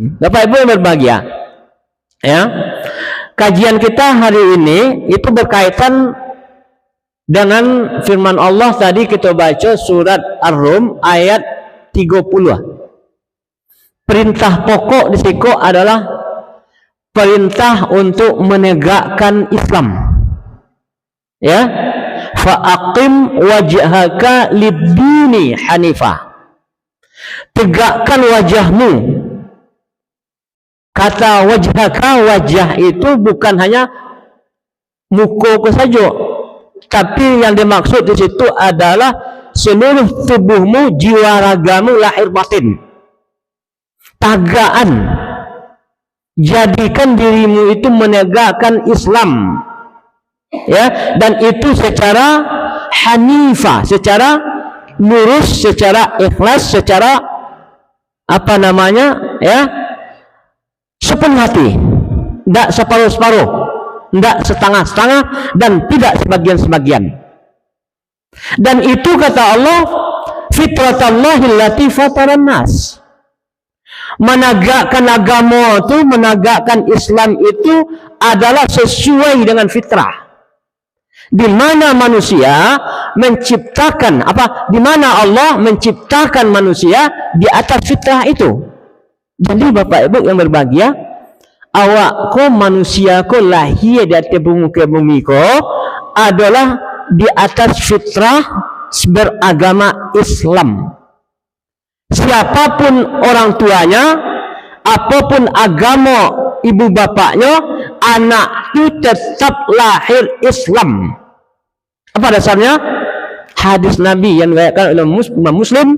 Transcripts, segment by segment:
Bapak Ibu yang berbahagia, ya. Kajian kita hari ini itu berkaitan dengan firman Allah tadi kita baca surat Ar-Rum ayat 30. Perintah pokok di situ adalah perintah untuk menegakkan Islam. Ya. Fa'aqim wajhaka lid-dini hanifah. Tegakkan wajahmu. Kata wajhaka, wajah itu bukan hanya muka saja, tapi yang dimaksud di situ adalah seluruh tubuhmu, jiwa ragamu, lahir batin. Tagaan. Jadikan dirimu itu menegakkan Islam. Ya, dan itu secara hanifah, secara lurus, secara ikhlas, secara ya, sepenuh hati, tidak separuh-separuh, tidak setengah-setengah, dan tidak sebagian-sebagian. Dan itu kata Allah, fitratallahi allati fataran nas. Menegakkan agama itu, menegakkan Islam itu adalah sesuai dengan fitrah. Di mana manusia menciptakan di mana Allah menciptakan manusia di atas fitrah itu. Jadi Bapak Ibu yang berbahagia, awak ko manusia ko lahir di atas bumi ko adalah di atas fitrah beragama Islam. Siapapun orang tuanya, apapun agama ibu bapaknya, anak itu tetap lahir Islam. Apa dasarnya? Hadis Nabi yang diriwayatkan oleh Imam Muslim,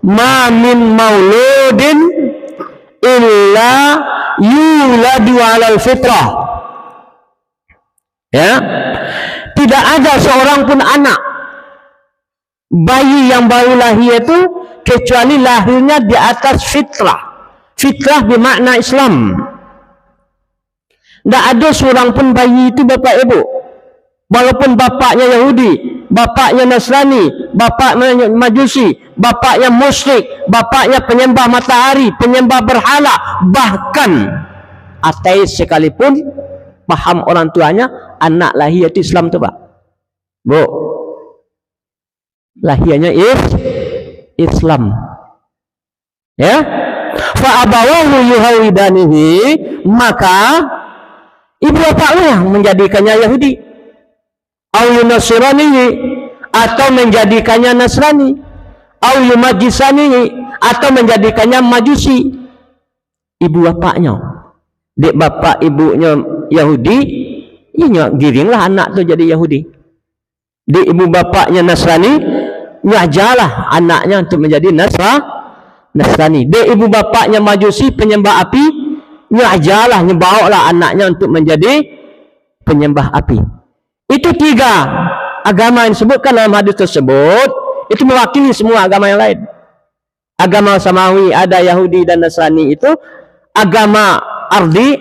"Ma min mauludin illa yuladu 'alal fitrah." Ya. Tidak ada seorang pun anak bayi yang baru lahir itu kecuali lahirnya di atas fitrah. Fitrah bermakna Islam. Tidak ada seorang pun bayi itu Bapak Ibu, walaupun bapaknya Yahudi, bapaknya Nasrani, bapaknya Majusi, bapaknya musyrik, bapaknya penyembah matahari, penyembah berhala, bahkan ateis sekalipun, paham orang tuanya, anak lahir itu Islam tu Pak. Bu, lahirnya Islam. Ya. Fa abawahu yuhawidanihi, maka ibu bapaknya menjadikannya Yahudi, au yunasiranihi, atau menjadikannya Nasrani, au yumajisanihi, atau menjadikannya Majusi. Ibu bapaknya, dek bapak ibunya Yahudi, iya giringlah anak tu jadi Yahudi. Dek ibu bapaknya Nasrani, nyajalah anaknya untuk menjadi Nasrani. Dek ibu bapaknya Majusi, penyembah api, nyajalah, nyebawalah anaknya untuk menjadi penyembah api. Itu 3 agama yang disebutkan dalam hadis tersebut, itu mewakili semua agama yang lain. Agama samawi, ada Yahudi dan Nasrani, itu agama ardi,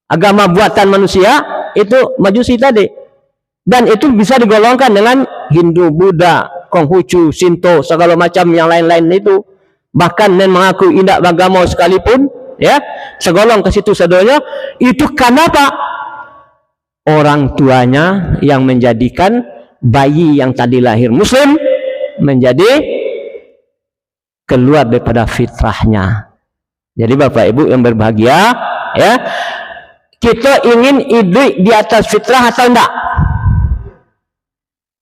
agama buatan manusia, itu Majusi tadi. Dan itu bisa digolongkan dengan Hindu, Buddha, Konghucu, Shinto, segala macam yang lain-lain itu. Bahkan yang mengaku indah agama sekalipun, ya, segolong ke situ sedonya. Itu kenapa? Orang tuanya yang menjadikan bayi yang tadi lahir Muslim menjadi keluar daripada fitrahnya. Jadi Bapak Ibu yang berbahagia, ya, kita ingin hidup di atas fitrah atau enggak?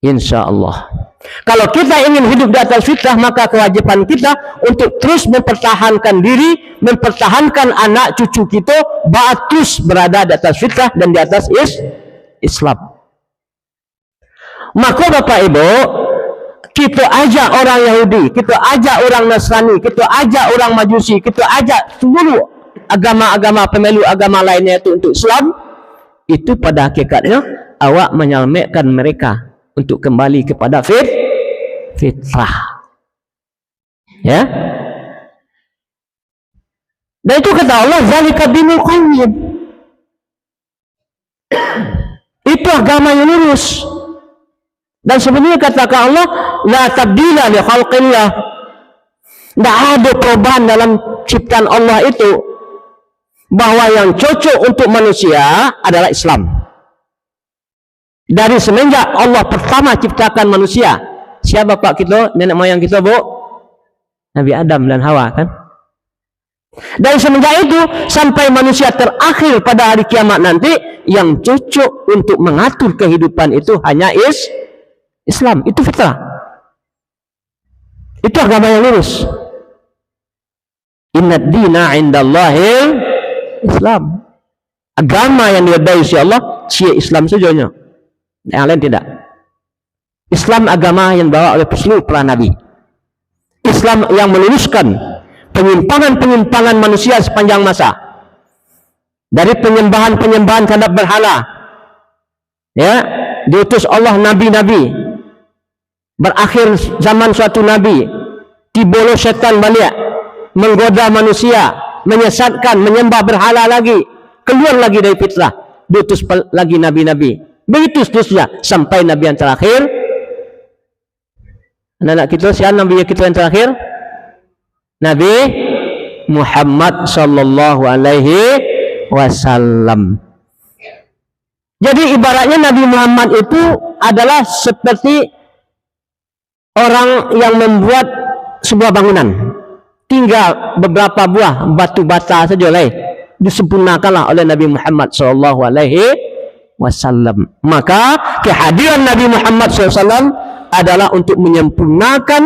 Insya Allah. Kalau kita ingin hidup di atas fitrah, maka kewajiban kita untuk terus mempertahankan diri, mempertahankan anak cucu kita, terus berada di atas fitrah dan di atas Islam. Maka Bapak Ibu, kita ajak orang Yahudi, kita ajak orang Nasrani, kita ajak orang Majusi, kita ajak seluruh agama-agama pemelu agama lainnya itu untuk Islam. Itu pada hakikatnya awak menyelamatkan mereka untuk kembali kepada fitrah. Ya. Dan itu kata Allah, zalika dinul qayyim. Itu agama yang lurus. Dan sebenarnya katakan Allah, la tabdila li khalqillah. Tidak ada perubahan dalam ciptaan Allah itu, bahwa yang cocok untuk manusia adalah Islam. Dari semenjak Allah pertama ciptakan manusia, siapa bapak kita, nenek moyang kita, Bu? Nabi Adam dan Hawa, kan? Dan semenjak itu sampai manusia terakhir pada hari kiamat nanti, yang cocok untuk mengatur kehidupan itu hanya Islam. Itu fitrah. Itu agama yang lurus. Innad dina indallahil Islam. Agama yang diridai oleh Allah, cia Islam sejauhnya. Yang lain tidak. Islam agama yang dibawa oleh seluruh para nabi. Islam yang meluruskan penyimpangan-penyimpangan manusia sepanjang masa. Dari penyembahan-penyembahan terhadap berhala. Ya, diutus Allah nabi-nabi. Berakhir zaman suatu nabi, tibolos setan balik, menggoda manusia, menyesatkan, menyembah berhala lagi, keluar lagi dari fitrah, diutus lagi nabi-nabi. Begitu seterusnya sampai nabi yang terakhir. Anak-anak kita, siapa nabi kita yang terakhir? Nabi Muhammad sallallahu alaihi wasallam. Jadi ibaratnya Nabi Muhammad itu adalah seperti orang yang membuat sebuah bangunan. Tinggal beberapa buah batu bata saja lah, disempurnakanlah oleh Nabi Muhammad sallallahu alaihi wasallam. Maka kehadiran Nabi Muhammad SAW adalah untuk menyempurnakan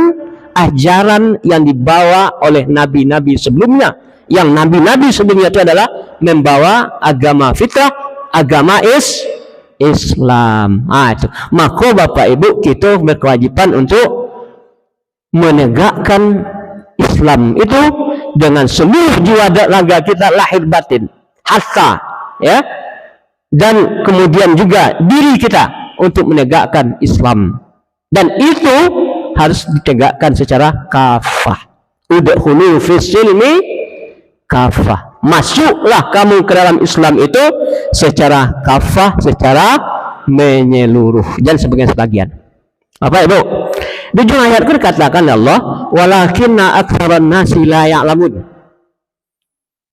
ajaran yang dibawa oleh nabi-nabi sebelumnya. Yang nabi-nabi sebelumnya itu adalah membawa agama fitrah, agama Islam. Itu. Maka Bapak Ibu, kita berkewajiban untuk menegakkan Islam itu dengan seluruh jiwa dan raga kita, lahir batin, harta, ya, dan kemudian juga diri kita untuk menegakkan Islam. Dan itu harus ditegakkan secara kafah. Udkhulu fis silmi kafah. Masuklah kamu ke dalam Islam itu secara kafah, secara menyeluruh, dan sebagian-sebagian. Bapak Ibu, di ujung ayat itu dikatakan Allah, walakinna aktsaran nasi la ya'lamun.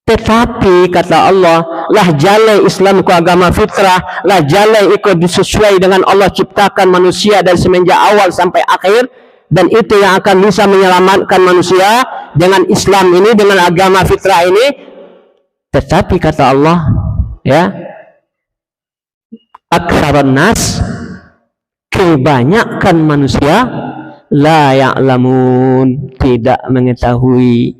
Tetapi kata Allah, lah jalai Islam ku agama fitrah, lah jalai ikut disesuai dengan Allah ciptakan manusia dari semenjak awal sampai akhir, dan itu yang akan bisa menyelamatkan manusia dengan Islam ini, dengan agama fitrah ini. Tetapi kata Allah, ya, aktsaran nas, kebanyakan manusia la ya'lamun, tidak mengetahui,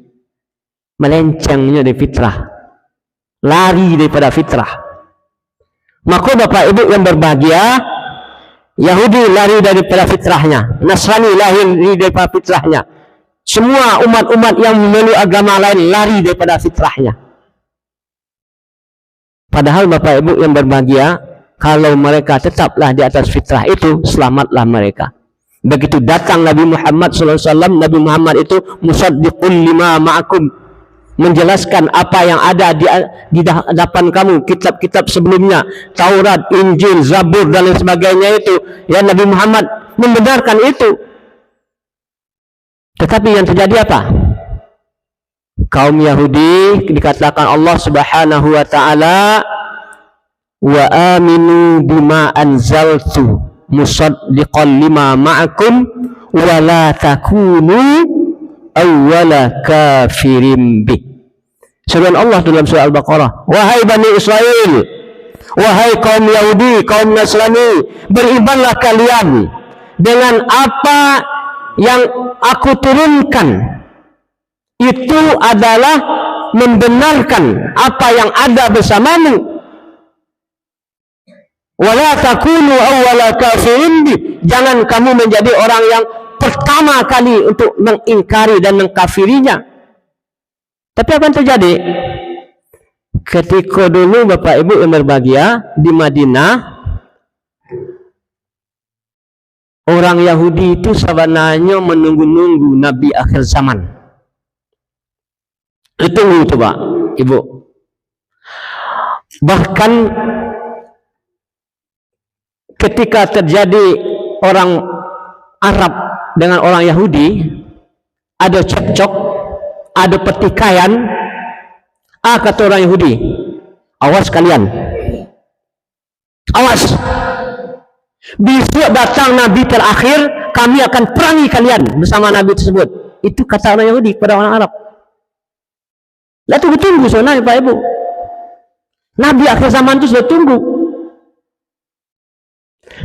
melencengnya dari fitrah, lari daripada fitrah. Maka Bapak Ibu yang berbahagia, Yahudi lari daripada fitrahnya, Nasrani lari daripada fitrahnya, semua umat-umat yang memeluk agama lain lari daripada fitrahnya. Padahal Bapak Ibu yang berbahagia, kalau mereka tetaplah di atas fitrah itu, selamatlah mereka. Begitu datang Nabi Muhammad SAW, Nabi Muhammad itu musaddiqul lima ma'akum, menjelaskan apa yang ada di hadapan kamu, kitab-kitab sebelumnya, Taurat, Injil, Zabur dan lain sebagainya itu. Ya, Nabi Muhammad membenarkan itu. Tetapi yang terjadi apa? Kaum Yahudi, dikatakan Allah Subhanahu wa taala, wa aminu bima anzaltu musaddiqan lima ma'akum wa la takunu awwala kafirin bih. Firman Allah dalam surah Al-Baqarah, wahai Bani Israel, wahai kaum Yahudi, kaum Nasrani, berimanlah kalian dengan apa yang aku turunkan. Itu adalah membenarkan apa yang ada bersamamu. Wala takunu awwala kafirin bih, jangan kamu menjadi orang yang pertama kali untuk mengingkari dan mengkafirinya. Tapi apa yang terjadi? Ketika dulu Bapak Ibu yang berbahagia di Madinah, orang Yahudi itu sebenarnya menunggu-nunggu Nabi akhir zaman. Ditunggu itu Pak Ibu. Bahkan ketika terjadi orang Arab dengan orang Yahudi, ada cekcok, ada pertikaian, kata orang Yahudi, awas kalian, awas, besok datang Nabi terakhir, kami akan perangi kalian bersama Nabi tersebut. Itu kata orang Yahudi kepada orang Arab. Lah tunggu soalnya Pak Ibu, Nabi akhir zaman itu sudah tunggu.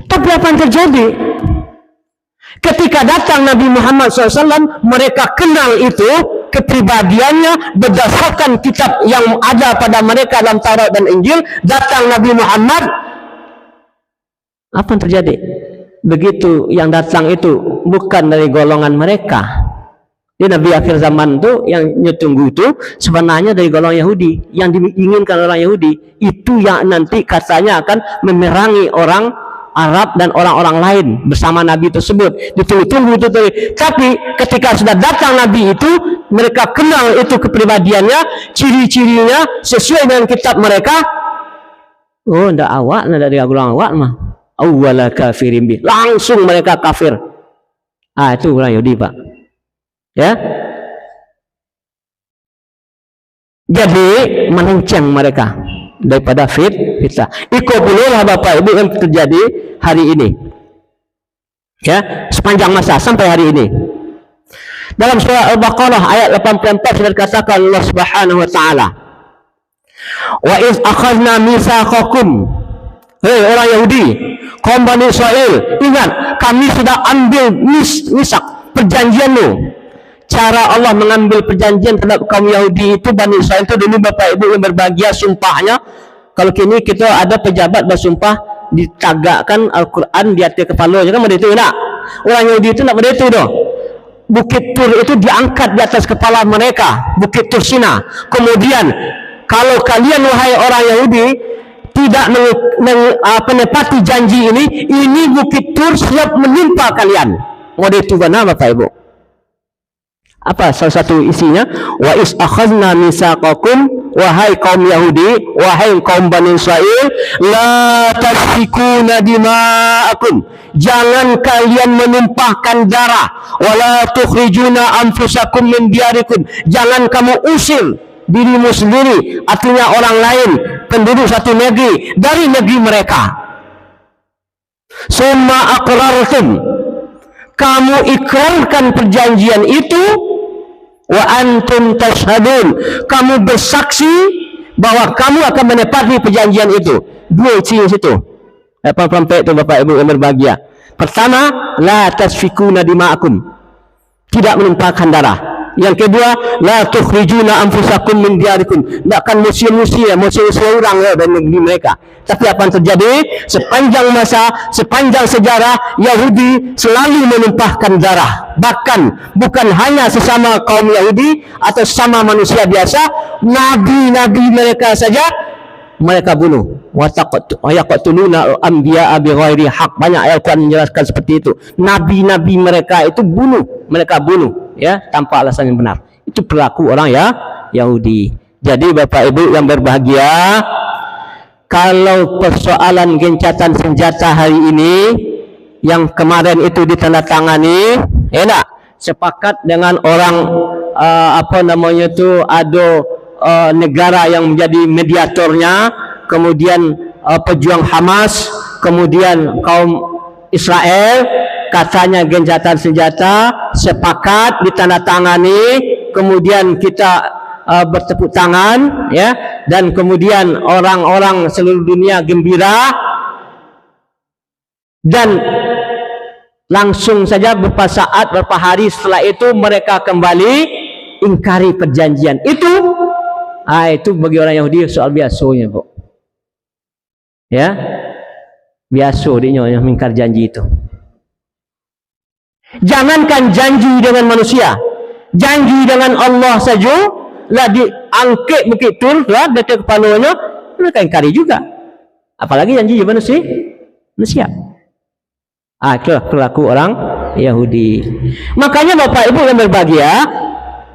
Tapi apa yang terjadi? Ketika datang Nabi Muhammad SAW, mereka kenal itu kepribadiannya berdasarkan kitab yang ada pada mereka dalam Taurat dan Injil. Datang Nabi Muhammad, apa yang terjadi? Begitu yang datang itu bukan dari golongan mereka. Jadi Nabi akhir zaman itu yang tunggu itu sebenarnya dari golongan Yahudi, yang diinginkan orang Yahudi itu yang nanti katanya akan memerangi orang Arab dan orang-orang lain bersama Nabi tersebut. Ditunggu-tunggu itu. Tapi ketika sudah datang Nabi itu, mereka kenal itu kepribadiannya, ciri-cirinya sesuai dengan kitab mereka. Oh, ndak awak, ndak dari golongan awak mah. Awwala kafirin bi. Langsung mereka kafir. Itu orang Yahudi, Pak. Ya. Jadi menencang mereka daripada fitnah. Ikut pululah Bapak Ibu yang terjadi hari ini. Ya, sepanjang masa sampai hari ini. Dalam surah Al-Baqarah ayat 84 sudah dikatakan Allah Subhanahu wa taala, "Wa iz akhadna mitsaqakum." Hei orang Yahudi, kaum Bani Israel, ingat kami sudah ambil misak perjanjianmu. Cara Allah mengambil perjanjian terhadap kaum Yahudi itu, Bani Israel itu dulu Bapak Ibu yang berbahagia sumpahnya. Kalau kini kita ada pejabat bersumpah ditagakkan Al-Quran di atas kepala, kan pada itu tak? Orang Yahudi itu tak pada itu dah. Bukit Tur itu diangkat di atas kepala mereka, Bukit Tur Sina. Kemudian kalau kalian wahai orang Yahudi tidak menepati janji ini Bukit Tur siap menimpa kalian. Pada itu benar Bapak Ibu. Apa salah satu isinya? Wa is akhadna mitsaqakum, wahai kaum Yahudi, wahai kaum Bani Israel, la tasfikuna dima'akum, jangan kalian menumpahkan darah, wala tukhrijuna anfusakum min diyarikum, jangan kamu usir dirimu sendiri, artinya orang lain, penduduk satu negeri dari negeri mereka. Summa aqrartum, kamu ikrarkan perjanjian itu, wa antum tashhadun, kamu bersaksi bahwa kamu akan menepati perjanjian itu. Dua ciri situ. Sampai itu Bapak Ibu yang berbahagia. Pertama, la tasfikuna dima'akum, tidak menumpahkan darah. Yang kedua, la tukhrijuna anfusakum min diyarikum, tidak akan musuh-musuh orang dari negeri mereka. Tapi apa yang terjadi? Sepanjang masa, sepanjang sejarah, Yahudi selalu menumpahkan darah. Bahkan bukan hanya sesama kaum Yahudi atau sesama manusia biasa, nabi-nabi mereka saja mereka bunuh. Wa yaqtuluna al-anbiya'a bighairi haq. Banyak ayat Quran menjelaskan seperti itu. Nabi-nabi mereka itu mereka bunuh ya tanpa alasan yang benar. Itu perilaku orang ya Yahudi. Jadi Bapak Ibu yang berbahagia, kalau persoalan gencatan senjata hari ini yang kemarin itu ditandatangani, enak sepakat dengan orang ada negara yang menjadi mediatornya, kemudian pejuang Hamas, kemudian kaum Israel, katanya gencatan senjata, sepakat ditandatangani, kemudian kita bertepuk tangan ya, dan kemudian orang-orang seluruh dunia gembira, dan langsung saja beberapa saat, beberapa hari setelah itu mereka kembali ingkari perjanjian itu. Itu bagi orang Yahudi soal biasanya, Bu. Ya, biasa dia yang mengingkar janji itu. Jangankan janji dengan manusia, janji dengan Allah saja lah diangkat Bukit Tur lah dari kepalanya, mereka ingkari juga. Apalagi janji dengan manusia. Itulah perilaku orang Yahudi. Makanya Bapak Ibu yang berbahagia,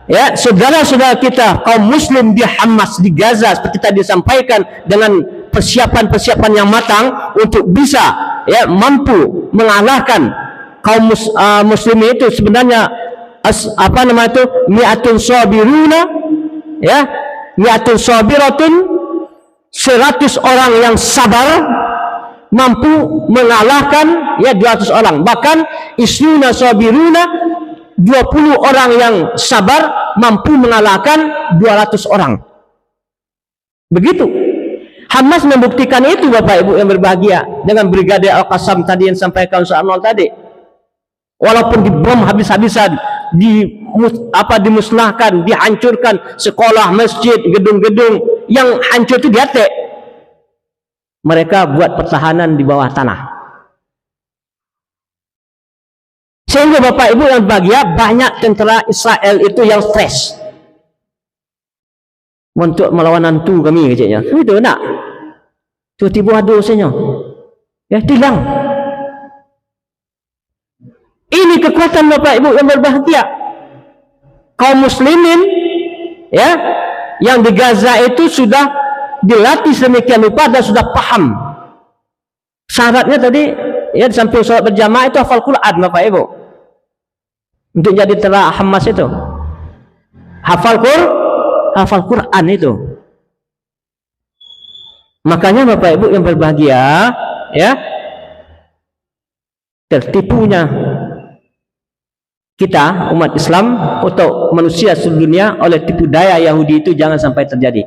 ya, saudara-saudara kita kaum muslim di Hamas, di Gaza, seperti tadi disampaikan, dengan persiapan-persiapan yang matang untuk bisa ya mampu mengalahkan kaum muslim itu. Sebenarnya apa nama itu, mi'atun sabiruna, ya, mi'atun sabiratun, 100 orang yang sabar mampu mengalahkan ya 200 orang. Bahkan isnuna sabiruna, 20 orang yang sabar mampu mengalahkan 200 orang. Begitu. Hamas membuktikan itu, Bapak Ibu yang berbahagia, dengan Brigadir Al-Qassam tadi yang sampaikan Ustaz Anwar tadi. Walaupun dibom habis-habisan, dimusnahkan, dihancurkan sekolah, masjid, gedung-gedung yang hancur itu diatek. Mereka buat pertahanan di bawah tanah. Sehingga Bapak Ibu yang berbahagia, banyak tentara Israel itu yang stres untuk melawan hantu kami kecilnya. Itu nak. Tiba-tiba ada dosanya. Ya, hilang. Ini kekuatan Bapak Ibu yang berbahagia. Kaum muslimin ya, yang di Gaza itu sudah dilatih sedemikian rupa dan sudah paham. Syaratnya tadi ya, di samping sholat berjamaah itu hafal Quran Bapak Ibu. Untuk jadi tentara Hamas itu. Hafal Quran itu. Makanya Bapak Ibu yang berbahagia ya, tertipunya kita umat Islam atau manusia seluruh dunia oleh tipu daya Yahudi itu jangan sampai terjadi.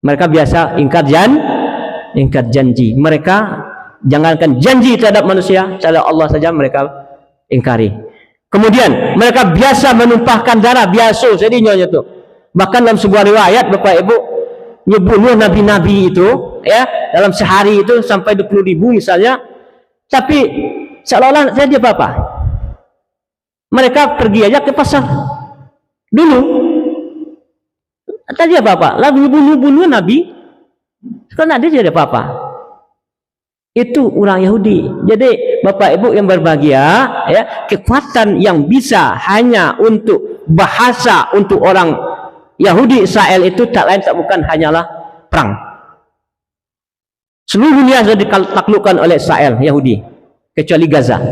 Mereka biasa ingkar janji. Mereka jangankan janji terhadap manusia, terhadap Allah saja mereka ingkari. Kemudian mereka biasa menumpahkan darah, biasa jadinya itu. Bahkan dalam sebuah riwayat Bapak Ibu, nyebunuh nabi-nabi itu ya, dalam sehari itu sampai 20.000 misalnya. Tapi seolah-olah saya dia apa? Mereka pergi aja ke pasar dulu. Tadi apa? Lalu bunuh nabi. Sekarang dia jadi apa? Itu orang Yahudi. Jadi Bapak Ibu yang berbahagia ya, kekuatan yang bisa hanya untuk bahasa untuk orang Yahudi Israel itu tak lain tak bukan hanyalah perang. Seluruh dunia sudah ditaklukkan oleh Israel Yahudi kecuali Gaza.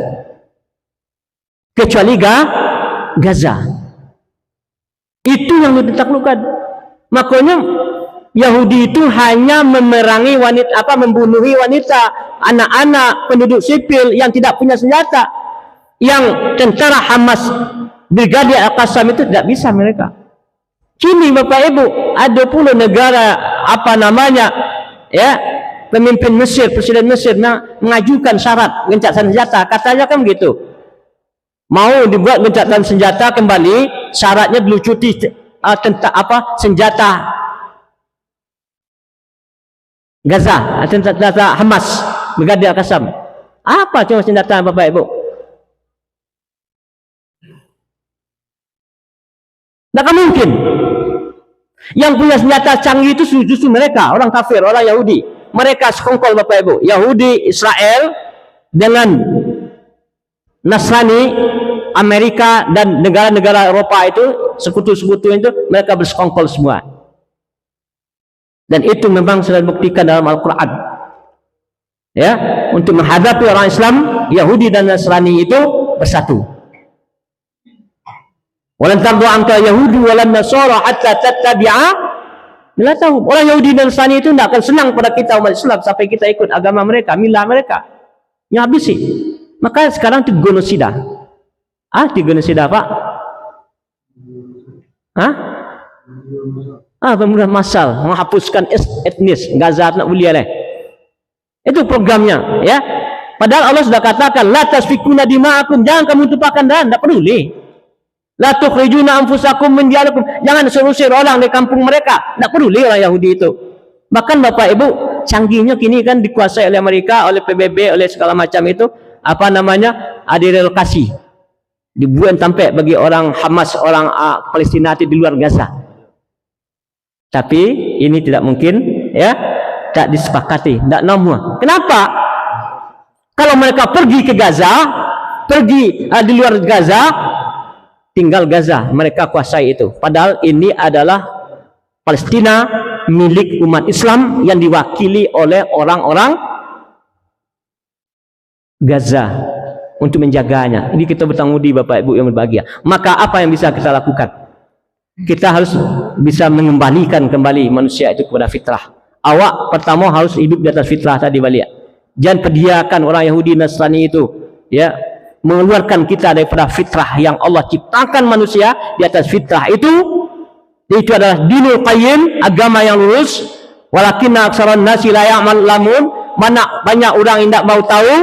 Gaza itu yang ditaklukkan. Makanya Yahudi itu hanya memerangi wanita, membunuhi wanita, anak-anak, penduduk sipil yang tidak punya senjata. Yang tentara Hamas, Brigadir Al-Qassam itu tidak bisa mereka. Kini Bapak Ibu, ada pula negara ya, pemimpin Mesir, presiden Mesir mengajukan syarat gencatan senjata. Katanya kan begitu. Mau dibuat gencatan senjata kembali, syaratnya dilucuti senjata Gaza, senjata Hamas, Brigadir Al-Qassam. Apa cuma senjata Bapak Ibu? Tidak mungkin. Yang punya senjata canggih itu justru mereka, orang kafir, orang Yahudi. Mereka sekongkol Bapak Ibu. Yahudi, Israel dengan Nasrani, Amerika dan negara-negara Eropa itu, sekutu-sekutu itu, mereka bersekongkol semua. Dan itu memang sudah dibuktikan dalam Al-Quran. Ya, untuk menghadapi orang Islam, Yahudi dan Nasrani itu bersatu. Walan tardu anka Yahudi walan Nasara hatta tattabi'a millatahum. Orang Yahudi dan Nasrani itu tidak akan senang pada kita umat Islam sampai kita ikut agama mereka, milah mereka. Yang habisi. Maka sekarang itu genosida. Itu genosida, Pak? Pembunuhan massal, menghapuskan etnis Gaza nak boleh leh. Itu programnya, ya. Padahal Allah sudah katakan, la tasfikuna dima'akum, jangan kamu tumpahkan darah, tidak perlu leh. La tukhrijuna anfusakum min diyarikum, jangan usir orang dari kampung mereka, tidak perlu leh orang Yahudi itu. Bahkan Bapak Ibu, canggihnya kini kan dikuasai oleh Amerika, oleh PBB, oleh segala macam itu, ada relokasi. Dibuat sampai bagi orang Hamas, orang Palestina di luar Gaza. Tapi ini tidak mungkin, ya, tak disepakati, tidak nomor. Kenapa? Kalau mereka pergi ke Gaza, pergi di luar Gaza, tinggal Gaza, mereka kuasai itu. Padahal ini adalah Palestina milik umat Islam yang diwakili oleh orang-orang Gaza. untuk menjaganya. Ini kita bertanggung jawab Bapak Ibu yang berbahagia. Maka apa yang bisa kita lakukan? Kita harus bisa mengembalikan kembali manusia itu kepada fitrah. Awak pertama harus hidup di atas fitrah tadi balik. Jangan pediakan orang Yahudi Nasrani itu, ya, mengeluarkan kita daripada fitrah yang Allah ciptakan manusia di atas fitrah itu adalah dinul qayyim, agama yang lurus. Walakinna aktsaran nasi la ya'lamun, mana banyak orang yang tidak mau tahu.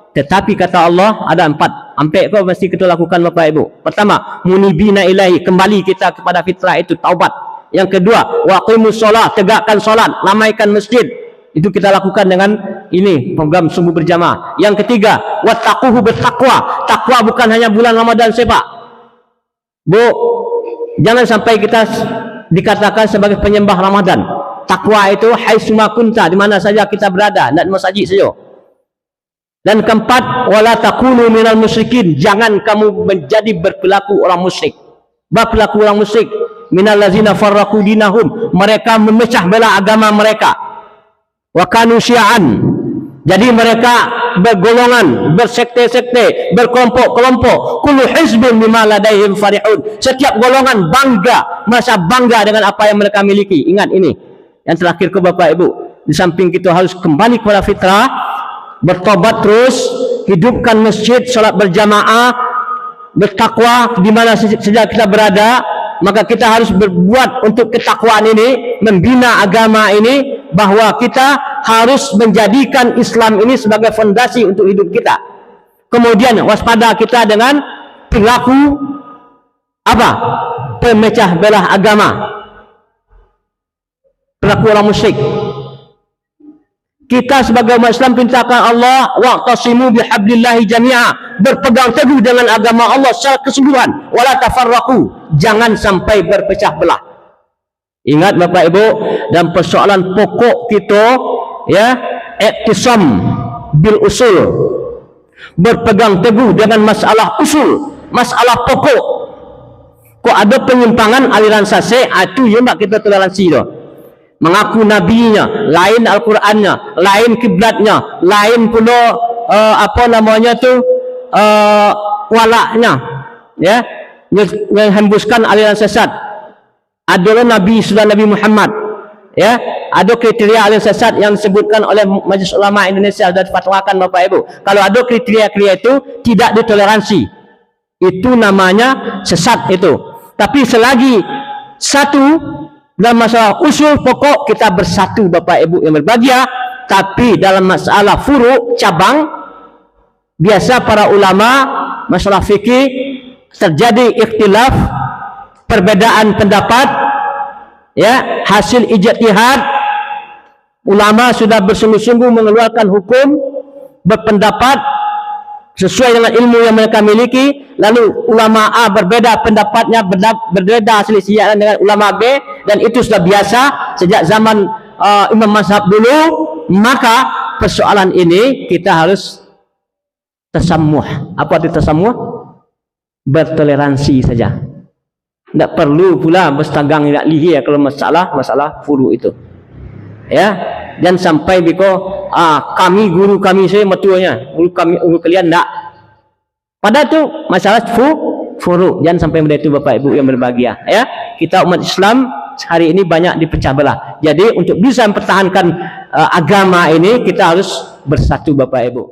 Tetapi kata Allah ada 4 ampek kau mesti kita lakukan Bapak Ibu. Pertama, munibina ilahi, kembali kita kepada fitrah itu, taubat. Yang kedua, waqimus shalah, tegakkan salat, ramaikan masjid. Itu kita lakukan dengan ini program sungguh berjamaah. Yang ketiga, wattaquhu, bertakwa. Takwa bukan hanya bulan Ramadan sepak. Bu, jangan sampai kita dikatakan sebagai penyembah Ramadan. Takwa itu haitsuma kunta, di mana saja kita berada, tidak di masjid saja. Dan keempat, wala takunu minal musyrikin, jangan kamu menjadi berperilaku orang musyrik. Berperilaku orang musyrik, minal ladzina farraqu dinahum, mereka memecah belah agama mereka. Wa kanu syi'an, jadi mereka bergolongan, bersekte-sekte, berkelompok-kelompok. Kullu hizbin bima ladaihim farihun, setiap golongan bangga, merasa bangga dengan apa yang mereka miliki. Ingat ini. Yang terakhir ke Bapak Ibu, di samping kita harus kembali kepada fitrah, bertobat terus, hidupkan masjid, salat berjamaah, bertakwa di mana saja kita berada. Maka kita harus berbuat untuk ketakwaan ini, membina agama ini, bahwa kita harus menjadikan Islam ini sebagai fondasi untuk hidup kita. Kemudian waspada kita dengan perilaku apa? Pemecah belah agama, perilaku orang musyrik. Kita sebagai umat Islam perintahkan Allah, wa'tasimu bihablillahi jami'a, berpegang teguh dengan agama Allah secara keseluruhan, wala tafarraqu, jangan sampai berpecah belah. Ingat Bapak Ibu, dan persoalan pokok kita, ya, iktisam bil usul, berpegang teguh dengan masalah usul, masalah pokok. Kok ada penyimpangan aliran sase, itu yang tak kita toleransi tu. Mengaku nabinya, lain Al-Qurannya, lain kiblatnya, lain pula apa namanya tu walaknya, ya, menghembuskan aliran sesat. Adalah Nabi sudah Nabi Muhammad, ya, ada kriteria aliran sesat yang disebutkan oleh Majelis Ulama Indonesia dan difatwakan Bapak Ibu. Kalau ada kriteria-kriteria itu tidak ditoleransi, itu namanya sesat itu. Tapi selagi satu dalam masalah usul pokok kita bersatu Bapak Ibu yang berbahagia. Tapi dalam masalah furu, cabang, biasa para ulama masalah fikih terjadi ikhtilaf, perbedaan pendapat, ya, hasil ijtihad. Ulama sudah bersungguh-sungguh mengeluarkan hukum, berpendapat sesuai dengan ilmu yang mereka miliki. Lalu ulama A berbeda pendapatnya, berbeda selisih dengan ulama B, dan itu sudah biasa sejak zaman Imam Mazhab dulu. Maka persoalan ini kita harus tasammuh. Apa itu tasammuh? Bertoleransi saja. Tidak perlu pula berstagang tidak lihir kalau masalah furu itu, ya. Dan sampai biko kami guru kami saya matuanya, guru kalian tidak. Pada itu masalah furu, jangan sampai benda itu Bapak Ibu yang berbahagia, ya. Kita umat Islam hari ini banyak dipecah belah. Jadi untuk bisa mempertahankan agama ini kita harus bersatu Bapak Ibu.